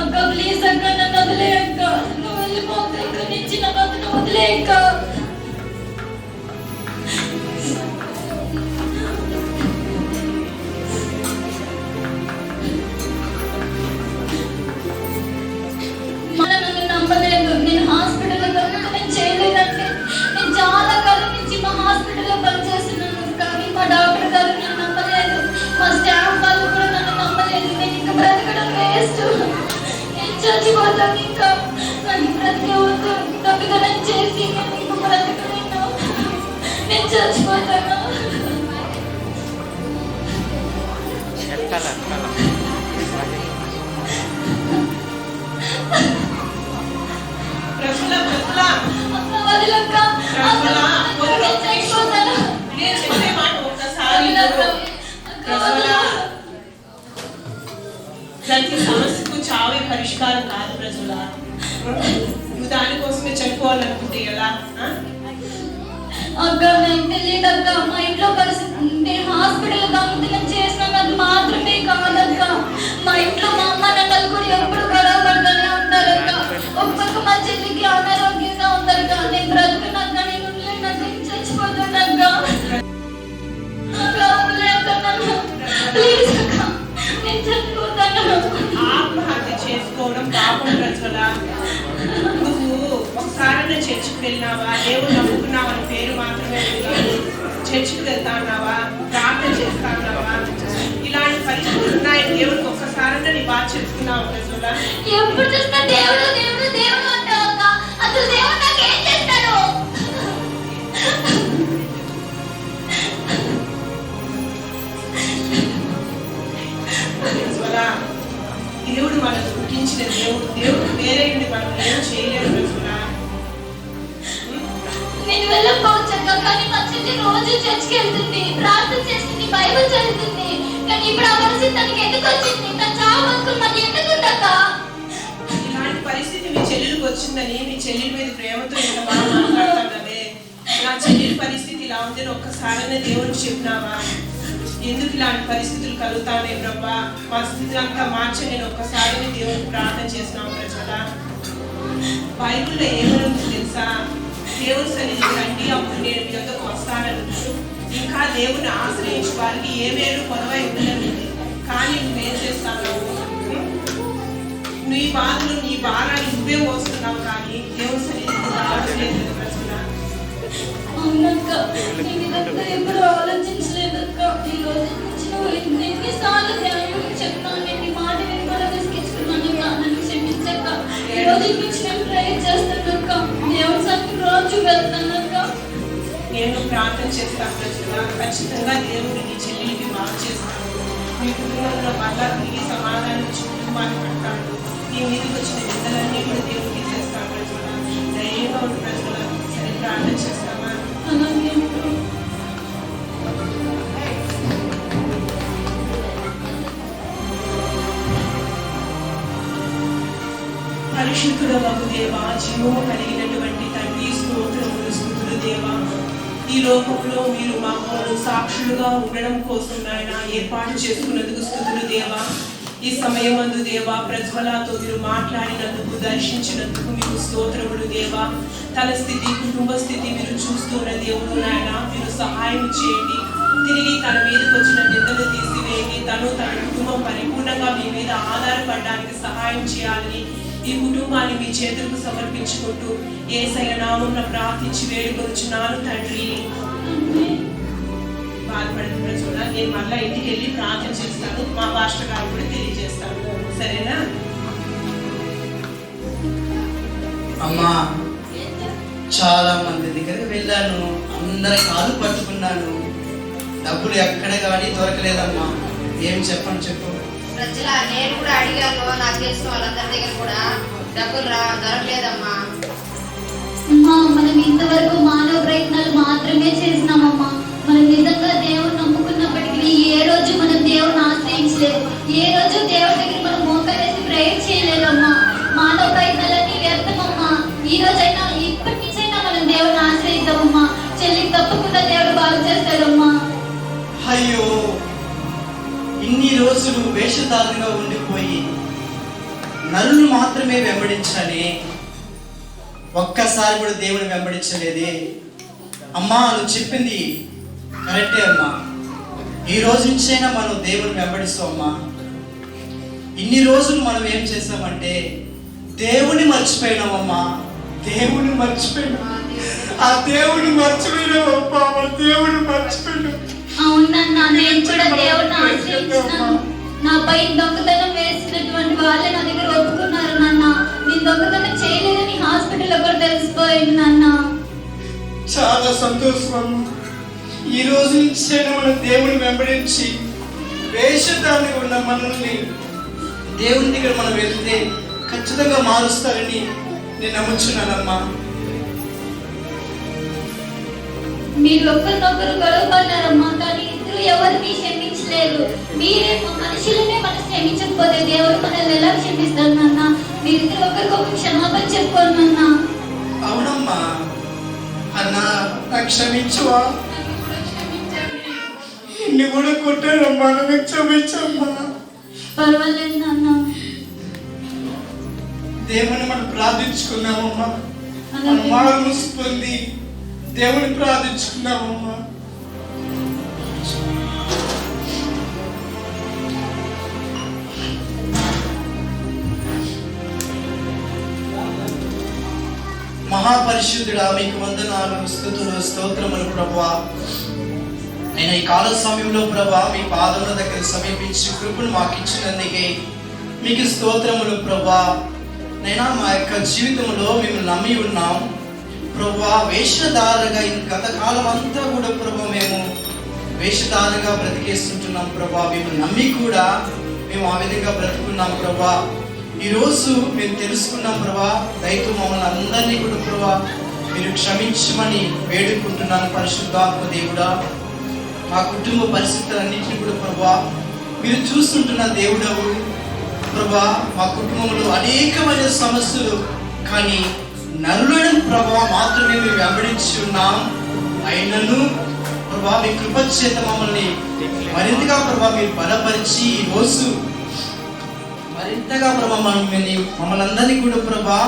అక్క ప్లీజ్ అక్క నన్ను వదిలేయక్క. నువ్వు వెళ్ళిపోక ఇక్కడి నుంచి నన్ను అతను వదిలేయక్క. నన్ను నమ్మలేదు. నేను హాస్పిటల్లో దొంగతనం చేయలేదంటే నేను చాలా కాలం నుంచి మా హాస్పిటల్లో పనిచేస్తున్నాను. కానీ మా డాక్టర్ గారు నన్ను నమ్మలేదు. మా స్టాఫ్ వాళ్ళు కూడా నన్ను నమ్మలేదు. నేను ఇంకా బ్రతకడం వేస్ట్. నేను చచ్చిపోతాను. ఇంకా నాకు బ్రతికే వద్దు. దొంగతనం చేసి నేను ఇంకా బ్రతకలేను. నేను చచ్చిపోతాను. ప్రజ్వల, ప్రజ్వల, అక్క వదిలక్క. అక్క నేను చచ్చిపోతాను. నేను చెప్పే మాట ఒక్కసారి వదిలక్క. విను. అక్క ప్రజ్వల, వదిలక్క. ప్రతి సమస్యకు చావే పరిష్కారం కాదు ప్రజ్వల. నువ్వు దానికోసమే చనిపోవాలనుకుంటే ఎలా? అక్క నాకు తెలియదు అక్క. మా ఇంట్లో పరిస్థితి నేను హాస్పిటల్ దొంగతనం చేసినాను అది మాత్రమే కాదక్క. మా ఇంట్లో మా అమ్మ నాన్నలు కూడా ఎప్పుడు గొడవ పడుతూనే ఉంటారక్క. ఒక్కొక్క మా చెల్లికి అనారోగ్యంగా ఉందక్క. నేను బ్రతుకున్నాక నేను ఉండలేనక్క. నేను చచ్చిపోతానక్క. అక్క వదిలేస్తాను. ప్లీజ్ అక్క నేను చచ్చిపోతాను. ఆత్మహత్య చేసుకోవడం పాపం ప్రజ్వల. నువ్వు ఒకసారైనా చర్చికి వెళ్ళినావా? దేవుడు నమ్ముకున్నావని పేరు మాత్రమే విన్నాను. చర్చికి వెళ్తా అన్నావా? ప్రార్థన చేస్తా అన్నావా? ఇలాంటి పరిస్థితులు ఉన్నాయి. దేవుడికి ఒక్కసారైనా నీ బాధ చెప్పుకున్నావు ప్రజ్వల? ఎప్పుడు చూసినా దేవుడు దేవుడు దేవుడు అంటావు అక్క. అసలు దేవుడు నాకు ఏం చేస్తాడు? ప్రజ్వల, దేవుడు మనల్ని పుట్టించిన దేవుడు. దేవుడు వేరే ఉండి మనం ఏం చేయలేడు ప్రజ్వల. నేను వెళ్ళకపోవచ్చక్క. కానీ మా చెల్లి రోజు చర్చికి వెళ్తుంది, ప్రార్థన చేస్తుంది, బైబిల్ చదువుతుంది. కానీ ఇప్పుడు ఆ పరిస్థితి తనకి ఎందుకు వచ్చింది? తను చావు బతుకులు మరి ఎందుకు ఉందక్క? ఇలాంటి పరిస్థితి మీ చెల్లెలకు వచ్చిందని మీ చెల్లెల మీద ప్రేమతో ఇంత బాగా మాట్లాడుతున్నావే. నా చెల్లెలి పరిస్థితి ఇలా ఉందని ఒక్కసారైనా దేవుడికి చెప్పినావా? ఎందుకు ఇలాంటి పరిస్థితులు కలుగుతానే బ్రబ్బా? మా స్థితిని అంతా మార్చి నేను ఒక్కసారి దేవుడికి ప్రార్థన చేసినావు ప్రజల. బైబిల్లో ఏమనుంది తెలుసా? దేవుని సన్నిధికి రండి, అప్పుడు నేను మీ యొద్దకు వస్తానన్నాడు. ఇంకా దేవుని ఆశ్రయించి వారికి ఏ వేరు కొనవై ఉండలేదు. కానీ నువ్వేం చేస్తావు? నీ బాధలు నీ భారాన్ని నువ్వే మోస్తున్నావు, కానీ దేవుని సన్నిధికి రావట్లేదు ప్రజల. అవునక్క, నేను ఇదంతా ఎప్పుడు ఆలోచించలేదక్క. ఈ రోజు నుంచి నువ్వు ఎన్నిసార్లు ధ్యానం చెప్పినా నేను ఈ మాట నేను కూడా విసిగించుకున్నానక్క. నన్ను క్షమించక్క. ఈ రోజు నుంచి నేను ప్రేయర్ చేస్తానక్క. దేవుని సన్నిధికి రోజు వెళ్తానక్క. నేను ప్రార్థన చేస్తాను ప్రజల. ఖచ్చితంగా దేవుడు నీ చెల్లికి బాగు చేస్తాను. మీ కుటుంబంలో మళ్ళా తిరిగి సమాధానం ఇచ్చి బాధపడతాడు. నీ మీదకి వచ్చిన నిందలన్నీ కూడా దేవుడికి చేస్తాడు. ప్రజల ధైర్యంగా ఉండి ప్రజల సరే ప్రార్థన చేస్తామా? పరిశుద్ధుడ వగు దేవా, జీవము కలిగినటువంటి తండ్రి, స్తోత్రములు స్తుతులు దేవా. ఈ లోకంలో మీరు మాకు సాక్షులుగా ఉండడం కోసం నాయన ఏర్పాటు చేసుకున్నందుకు స్తుతులు దేవా. ఈ సమయమందు దేవా ప్రజ్వలతో మీరు మాట్లాడినందుకు, దర్శించినందుకు మీకు స్తోత్రములు దేవా. తన స్థితి, కుటుంబ స్థితి మీరు చూస్తున్న దేవుడు నాయన, మీరు సహాయం చేయండి. తిరిగి తన మీదకి వచ్చిన నిందలు తీసివేయండి. తను తన కుటుంబం పరిపూర్ణంగా మీ మీద ఆధారపడడానికి సహాయం చేయాలని ఈ కుటుంబాన్ని మీ చేతులకు సమర్పించుకుంటూ యేసయ్య నామమున ప్రార్థించి వేడుకొనుచున్నాను తండ్రి. బాధపడదు ప్రజల, నేను మళ్ళా ఇంటికి వెళ్ళి ప్రార్థన చేస్తాను. మా పాస్టర్ గారు కూడా తెలియజేస్తాను. సరేనా? అమ్మా, చాలా మంది దగ్గరికి వెళ్ళాను, అందరి కాలు పట్టుకున్నాను, డబ్బులు ఎక్కడ కానీ దొరకలేదమ్మా. ఏం చెప్పండి చెప్పు. ప్రజల నేను కూడా అడిగాను, నాకు తెలిసిన వాళ్ళందరి దగ్గర కూడా డబ్బులు దొరకలేదమ్మా. అమ్మా, మనం ఇంతవరకు మానవ ప్రయత్నాలు మాత్రమే చేసినామమ్మా. మనం నిజంగా దేవుని నమ్ముకున్నప్పటికీ ఏ రోజు మనం దేవుని ఆశ్రయించలేదు. ఏ రోజు దేవుడి దగ్గర మనం మోకలేసి ప్రేయర్ చేయలేదమ్మా. మానవ ప్రయత్నాలన్నీ వ్యర్థమమ్మా. ఈ రోజైనా ఇప్పటి నుంచైనా మనం దేవుని ఆశ్రయిద్దామమ్మా. చెల్లికి తప్పకుండా దేవుడు బాగు చేస్తాడమ్మా. అయ్యో, ఇన్ని రోజులు వేషధారుగా ఉండిపోయి నరులు మాత్రమే వెంబడించాలి, ఒక్కసారి కూడా దేవుని వెంబడించలేదే. అమ్మా, నువ్వు చెప్పింది కరెక్టే అమ్మా. ఈ రోజు నుంచైనా మనం దేవుని వెంబడిస్తాం అమ్మా. ఇన్ని రోజులు మనం ఏం చేసామంటే దేవుని మర్చిపోయినామమ్మా. దేవుని మర్చిపోయినాం, ఆ దేవుని మర్చిపోయినామమ్మా. దేవుని మర్చిపోయినాం. అవునన్నా, నేను కూడా దేవుడిని ఆశ్రయించినాను. నాపై దొంగతనం వేసినటువంటి వాళ్ళే నా దగ్గర ఒప్పుకున్నారు నాన్న. నేను దొంగతనం చేయలేదని హాస్పిటల్లో కూడా తెలిసిపోయింది నాన్న. చాలా సంతోషం అమ్మా. ఈ రోజు నుంచి మనం దేవుని వెంబడించి వేషధారణగా ఉన్న మనల్ని దేవుని దగ్గర మనం వెళ్తే ఖచ్చితంగా మారుస్తారని నేను నమ్ముచున్నానమ్మా. మీరు ఒకరినొకరు గొడవపడ్డారమ్మా, కానీ ఇద్దరు ఎవరిని క్షమించలేరు. మీరే మనుషులనే మనం క్షమించకపోతే దేవుడు మనల్ని ఎలా క్షమిస్తాడు నాన్న? మీరిద్దరు ఒకరికొకరు క్షమాపణ చెప్పుకోండి నాన్న. అవునమ్మా. అన్నా, నాకు క్షమించువా? ఇన్ని కూడా కొట్టారమ్మా, నాకు క్షమించమ్మా. పర్వాలేదు నాన్న. దేవుని మనం ప్రార్థించుకున్నామమ్మా. మనసు పొంది దేవుని ప్రార్థించుకున్నామమ్మా. మహాపరిశుద్ధుడా, మీకు వందనాలు, స్తుతులు, స్తోత్రములు ప్రభువా. నేను ఈ కాల సమయంలో ప్రభువా మీ పాదముల దగ్గర సమీపించి కృపను మాకు ఇచ్చినందుకే మీకు స్తోత్రములు ప్రభువా. నైనా మా యొక్క జీవితంలో మేము నమ్మి ఉన్నాం ప్రభువా. వేషధారగా గత కాలం అంతా కూడా ప్రభు మేము వేషధారగా బ్రతికేస్తుంటున్నాం ప్రభా. మేము నమ్మి కూడా మేము ఆ విధంగా బ్రతుకున్నాం ప్రభా. ఈరోజు మేము తెలుసుకున్నాం ప్రభా. దయతో మమ్మల్ని అందరినీ కూడా ప్రభా మీరు క్షమించమని వేడుకుంటున్నాను. పరిశుద్ధాత్మ దేవుడా, మా కుటుంబ పరిస్థితులన్నింటినీ కూడా ప్రభా మీరు చూస్తుంటున్న దేవుడవు ప్రభా. మా కుటుంబంలో అనేకమైన సమస్యలు, కానీ నరులను ప్రభా మాత్రమే మేము వెంబడించి ఉన్నాం. అయినను ప్రభా మీ కృప చేత మమ్మల్ని మరింతగా ప్రభా మీరు బలపరిచి ఈరోజు మరింతగా ప్రభా మమ్మల్ని అందరినీ కూడా ప్రభా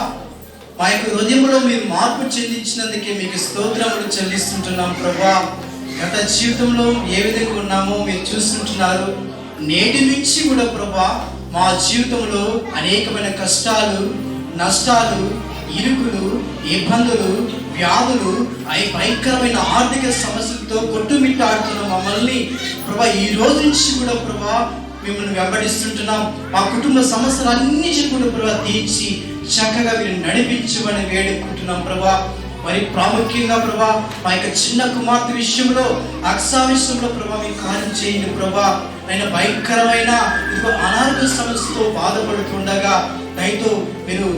మా యొక్క హృదయంలో మీరు మార్పు చెందించినందుకే మీకు స్తోత్రములు చెల్లిస్తుంటున్నాం ప్రభా. గత జీవితంలో ఏ విధంగా ఉన్నామో మీరు చూస్తుంటున్నారు. నేటి నుంచి కూడా ప్రభా మా జీవితంలో అనేకమైన కష్టాలు, నష్టాలు, ఇరుకులు, ఇబ్బందులు, వ్యాధులు, భయంకరమైన ఆర్థిక సమస్యలతో కొట్టుమిట్టాడుతున్న మమ్మల్ని ప్రభా ఈ రోజు నుంచి కూడా ప్రభా మిమ్మల్ని వెంబడిస్తుంటున్నాం. మా కుటుంబ సమస్యలన్నిటిని కూడా ప్రభా తీర్చి చక్కగా మీరు నడిపించమని వేడుకుంటున్నాం ప్రభా. మరి ప్రాముఖ్యంగా ప్రభా మా యొక్క చిన్న కుమార్తె విషయంలో, అక్సా విషయంలో ప్రభా మీ కార్యం చేయండి ప్రభా. నేను భయంకరమైన ఇదిగో అనారోగ్య సమస్యతో బాధపడుతుండగా దయతో మీరు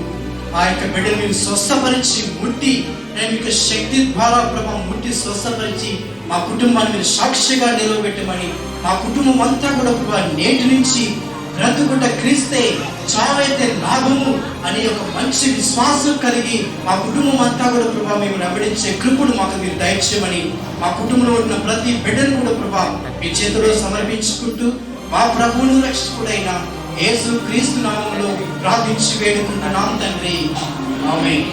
ఆ యొక్క బిడ్డను మీరు స్వస్థపరిచి ముట్టి నేను మీకు శక్తి ద్వారా ప్రభావం ముట్టి స్వస్థపరిచి మా కుటుంబాన్ని మీరు సాక్షిగా నిలవబెట్టమని, మా కుటుంబం అంతా కూడా ప్రభావ నేటి నుంచి బ్రతుకుట క్రీస్తే చావైతే లాభము అనే ఒక మంచి విశ్వాసం కలిగి మా కుటుంబం అంతా కూడా ప్రభావ మేము వెంబడించే కృపను మాకు మీరు దయచేయమని, మా కుటుంబంలో ఉన్న ప్రతి బిడ్డను కూడా ప్రభావ మీ చేతిలో సమర్పించుకుంటూ మా ప్రభువును రక్షకుడైన యేసు క్రీస్తు నామములో ప్రార్థించి వేడుకుంటున్నాం తండ్రి, ఆమేన్.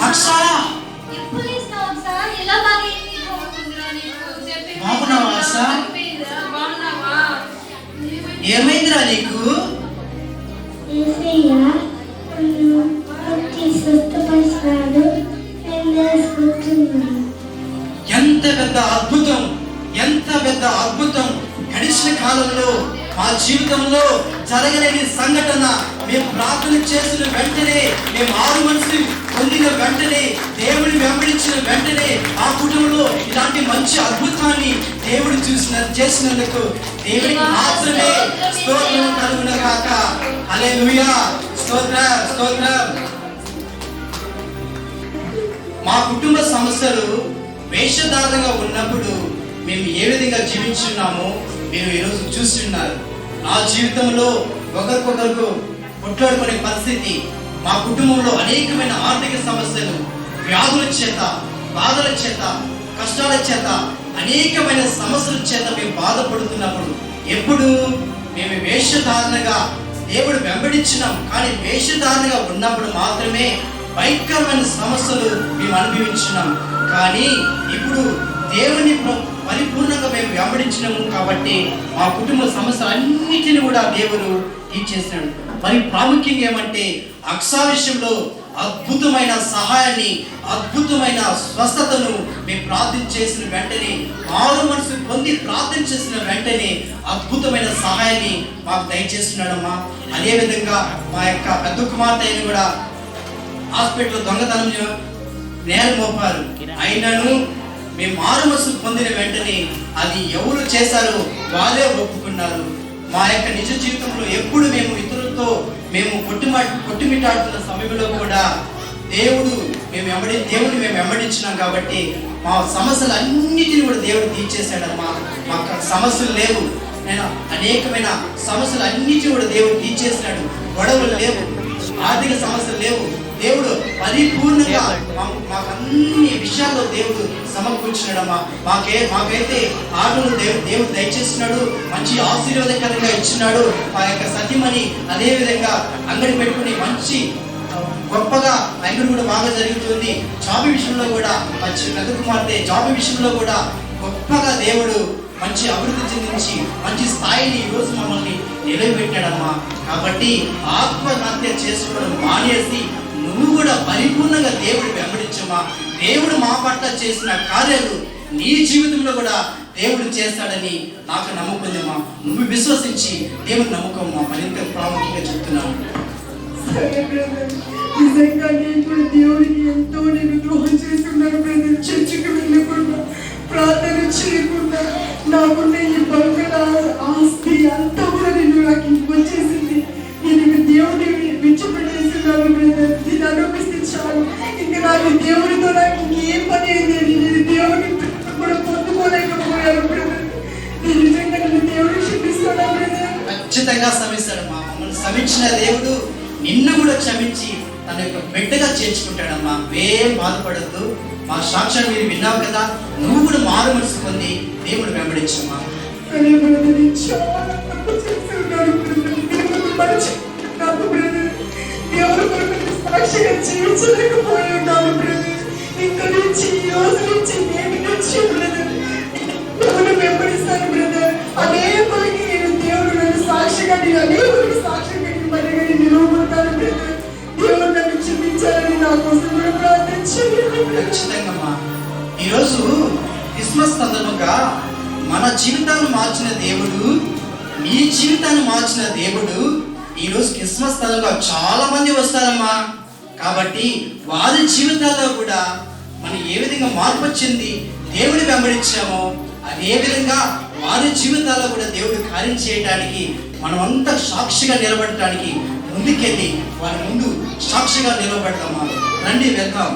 అక్సా ఎప్పుడు ఇస్తావు అక్సా? ఎలా బాగైంది? బాగున్నావా అక్సా? ఏమైందిరా నీకు? యేసయ్య నన్ను వచ్చి స్వస్థపరిచాడు. నేను తెలుసుకుంటున్నాను. ఎంత పెద్ద అద్భుతం, ఎంత పెద్ద అద్భుతం! గడిచిన కాలంలో మా జీవితంలో జరగలేని సంఘటన. మేము ప్రార్థన చేసిన వెంటనే, మేము మారు మనసు పొందిన వెంటనే, దేవుడిని వెంబడించిన వెంటనే ఆ కుటుంబంలో ఇలాంటి మంచి అద్భుతాన్ని దేవుడు చేసినందుకు దేవుడికి మాత్రమే స్తోత్రం కలుగును గాక. హల్లెలూయా, స్తోత్రం, స్తోత్రం. మా కుటుంబ సమస్యలు వేషధారణగా ఉన్నప్పుడు మేము ఏ విధంగా జీవించున్నామో మీరు ఈరోజు చూస్తున్నారు. నా జీవితంలో ఒకరికొకరికి కొట్లాడుకునే పరిస్థితి, మా కుటుంబంలో అనేకమైన ఆర్థిక సమస్యలు, వ్యాధుల చేత, బాధల చేత, కష్టాల చేత, అనేకమైన సమస్యల చేత మేము బాధపడుతున్నప్పుడు ఎప్పుడు మేము వేషధారణగా దేవుడు వెంబడించినాం, కానీ వేషధారణగా ఉన్నప్పుడు మాత్రమే భయంకరమైన సమస్యలు మేము అనుభవించినాం. కానీ ఇప్పుడు దేవుని పరిపూర్ణంగా మేము వెంబడించినాము కాబట్టి మా కుటుంబ సమస్యలు అన్నిటిని కూడా దేవుడు తీర్చేసినాడు. మరి ప్రాముఖ్యంగా ఏమంటే అక్సా విషయంలో అద్భుతమైన సహాయాన్ని, అద్భుతమైన స్వస్థతను మేము ప్రార్థన చేసిన వెంటనే, మారు మనసు పొంది ప్రార్థన చేసిన వెంటనే అద్భుతమైన సహాయాన్ని మాకు దయచేస్తున్నాడమ్మా. అదేవిధంగా మా యొక్క పెద్ద కుమార్తె అయిన కూడా హాస్పిటల్ దొంగతనం నేరం మోపారు. అయినను మేము మారు మనసు పొందిన వెంటనే అది ఎవరు చేశారో వాళ్ళే ఒప్పుకున్నారు. మా యొక్క నిజ జీవితంలో ఎప్పుడు మేము ఇతరులతో మేము కొట్టుమిట్టాడుతున్న సమయంలో కూడా దేవుడిని మేము వెంబడించినాం కాబట్టి మా సమస్యలు అన్నిటిని కూడా దేవుడు తీర్చేశాడమ్మా. మాకు సమస్యలు లేవు, నేను అనేకమైన సమస్యలు అన్నిటిని కూడా దేవుడు తీర్చేసినాడు. గొడవలు లేవు, ఆర్థిక సమస్యలు లేవు. దేవుడు పరిపూర్ణంగా మాకు అన్ని విషయాల్లో దేవుడు సమకూర్చున్నాడమ్మా. మాకైతే ఆటలు దేవుడు దయచేస్తున్నాడు, మంచి ఆశీర్వాదకరంగా ఇచ్చినాడు. ఆ యొక్క సతీమణి అదేవిధంగా అంగడి పెట్టుకుని మంచి గొప్పగా అంగడి కూడా బాగా జరుగుతుంది. జాబ్ విషయంలో కూడా మంచి పెద్ద కుమార్తె జాబ్ విషయంలో కూడా గొప్పగా దేవుడు మంచి అభివృద్ధి చెందించి మంచి స్థాయిని ఈరోజు మమ్మల్ని నిలబెట్టాడమ్మా. కాబట్టి ఆత్మహత్య చేసుకోవడం మానేసి నువ్వు కూడా పరిపూర్ణంగా దేవుడు వెంబడించమ్మా. దేవుడు మా పట్ల చేసిన కార్యాలు నీ జీవితంలో కూడా దేవుడు చేస్తాడని నాకు నమ్మకం ఉందమ్మా. నువ్వు విశ్వసించి దేవుడు నమ్మకమ్మా. మరింత ప్రాముఖ్యంగా చెప్తున్నాను. నిజంగా నేను కూడా దేవుడికి ఎంతో నేను ద్రోహం చేస్తున్నాను బ్రదర్. చర్చికి వెళ్ళకుండా, ప్రార్థన చేయకుండా, నాకున్న ఈ బంగళ ఆస్తి అంతా కూడా నాకు వచ్చేసింది. నేను దేవుడిని విడిచిపెట్టేస్తున్నాను బ్రదర్. ఇది అనుభవిస్తే చాలు. ఇంకా నాకు దేవుడితో నాకు ఇంకేం పని అయింది. నేను దేవుడిని కూడా పొందుకోలేకపోయాను బ్రదర్. నేను నిజంగా నేను దేవుడిని క్షమిస్తాను బ్రదర్. ఖచ్చితంగా క్షమిస్తాడమ్మా. మమ్మల్ని క్షమించిన దేవుడు నిన్ను కూడా క్షమించి తన యొక్క బిడ్డగా చేర్చుకుంటాడమ్మా. ఏం బాధపడద్దు. మా సాక్ష్యం మీరు విన్నావు కదా, నువ్వు కూడా మారు మనసు పొంది దేవుడు వెంబడించమ్మా. దేవుడు సాక్షిగా జీవించలేకపోయి ఉన్నాను బ్రదర్. ఇంకా నుంచి ఈ రోజు నుంచి నేను నుంచి దేవుడు వెంబడిస్తాను బ్రదర్. అనేకులకి నేను దేవుడు నన్ను సాక్షిగా, నేను అనేకులకి సాక్షిగా మరిగా నిలవబడతాను బ్రదర్. దేవుడు నన్ను క్షమించాలని నా కోసం కూడా ప్రార్థించండి. ఖచ్చితంగా ఈరోజు క్రిస్మస్ సందర్భంగా మన జీవితాన్ని మార్చిన దేవుడు, మీ జీవితాన్ని మార్చిన దేవుడు ఈరోజు క్రిస్మస్ సందర్భంగా చాలా మంది వస్తారమ్మా. కాబట్టి వారి జీవితాల్లో కూడా మనం ఏ విధంగా మార్పు వచ్చింది, దేవుని వెంబడించామో అదే విధంగా వారి జీవితాల్లో కూడా దేవుడు కార్యం చేయడానికి మనమంతా సాక్షిగా నిలబడటానికి ముందుకెళ్ళి వారి ముందు సాక్షిగా నిలబడతామా? రండి వెళ్దాం.